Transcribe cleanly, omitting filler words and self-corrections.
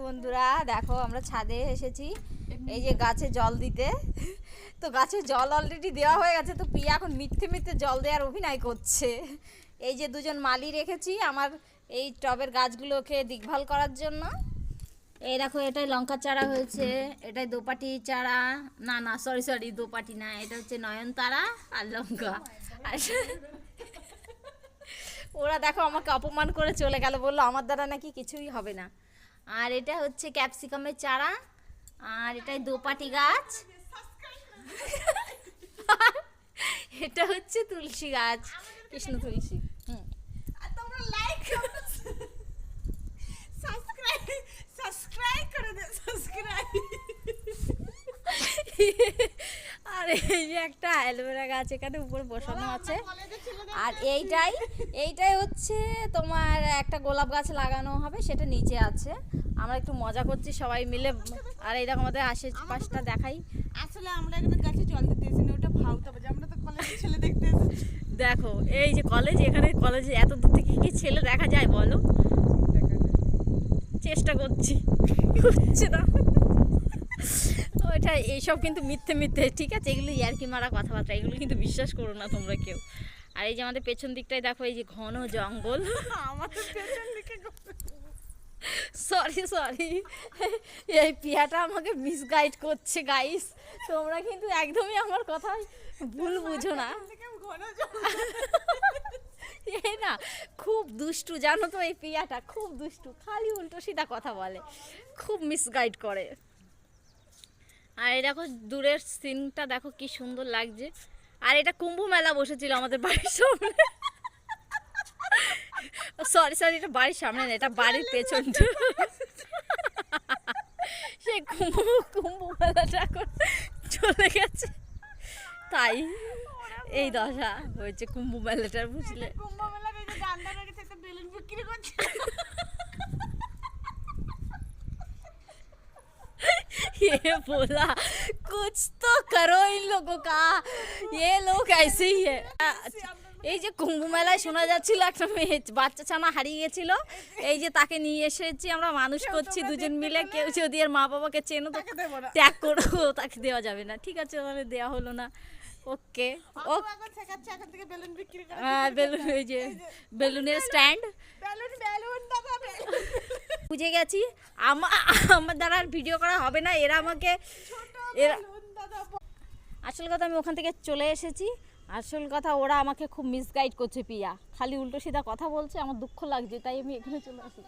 বন্ধুরা দেখো আমরা ছাদে এসেছি এই যে গাছে জল দিতে। তো গাছে জল অলরেডি দেওয়া হয়ে গেছে, তো পিয়া এখন মিথ্যে মিথ্যে জল দেওয়ার অভিনয় করছে। এই যে দুজন মালি রেখেছি আমার এই টবের গাছগুলোকে দেখভাল করার জন্য। এই দেখো এটাই লঙ্কা চারা হয়েছে, এটাই দোপাটি চারা, না না সরি দোপাটি না, এটা হচ্ছে নয়নতারা আর লঙ্কা। ওরা দেখো আমাকে অপমান করে চলে গেল, বললো আমার দ্বারা নাকি কিছুই হবে না। আর এটা হচ্ছে ক্যাপসিকামের চারা, আর এটাই দোপাটি গাছ, এটা হচ্ছে তুলসী গাছ, কৃষ্ণ তুলসী। তোমরা লাইক সাবস্ক্রাইব করে দাও, সাবস্ক্রাইব। আর এই যে একটা অ্যালোভেরা গাছ এখানে উপরে বসানো আছে। আর এইটাই হচ্ছে তোমার একটা গোলাপ গাছ লাগানো হবে, সেটা নিচে আছে। আমরা একটু মজা করছি সবাই মিলে। আর এইরকম আমাদের আশেপাশটা দেখাই। আসলে আমরা এখানে গাছে জল দিতে এসেছি না, ওটা ভাউতে হবে যে আমরা তো কলেজের ছেলে দেখতে এসেছি। দেখো এই যে কলেজ, এখানে কলেজে এত দূর থেকে কি ছেলে দেখা যায় বলো? চেষ্টা করছি, হচ্ছে না। ওইটা এইসব কিন্তু মিথ্যে ঠিক আছে, এগুলো ইয়ার্কি মারা কথাবার্তা, এগুলো কিন্তু বিশ্বাস করো না তোমরা কেউ। আর এই যে আমাদের পেছন দিকটাই দেখো, এই যে ঘন জঙ্গল। আমাদের পেছন দিকে সরি এই পিয়াটা আমাকে মিসগাইড করছে গাইস, তোমরা কিন্তু একদমই আমার কথা ভুল বুঝো না। এই না খুব দুষ্টু জানো তো, এই পিয়াটা খুব দুষ্টু, খালি উল্টো সিধা কথা বলে, খুব মিসগাইড করে। আর এই দেখো দূরের সিনটা দেখো কি সুন্দর লাগছে। আর এটা কুম্ভ মেলা বসেছিল আমাদের বাড়ির সামনে। সরি এটা বাড়ির সামনে না, এটা বাড়ির পেছনটা। সেই কুম্ভ মেলাটা এখন চলে গেছে, তাই এই দশা হয়েছে কুম্ভ মেলাটার, বুঝলে? কুম্ভ মেলার এই যে ডান্ডা রেখেছে, একটা বেলুন বিক্রি করছে। ये बोला कुछ तो करो इन लोगों का, ये लोग ऐसे ही है। এই যে কুম্ভ মেলায় শোনা যাচ্ছিল একটা মেয়ে বাচ্চা ছানা হারিয়ে গেছিল, এই যে তাকে নিয়ে এসেছি আমরা, মানুষ করছি দুজন মিলে। কেউ যদি এর মা বাবাকে চেনো তো ত্যাগ করো, তাকে দেওয়া যাবে না, ঠিক আছে? তাহলে দেওয়া হলো না, ওকে। ও বেলুন বিক্রি করে, হ্যাঁ বেলুন, এই যে বেলুনের স্ট্যান্ড, বেলুন দাদা বুঝে গেছি। আমার দ্বারা আর ভিডিও করা হবে না, এরা আমাকে আসল কথা, আমি ওখান থেকে চলে এসেছি। আসল কথা ওরা আমাকে খুব মিসগাইড করছে, পিয়া খালি উল্টো সিধা কথা বলছে, আমার দুঃখ লাগছে, তাই আমি এখানে চলে আসি।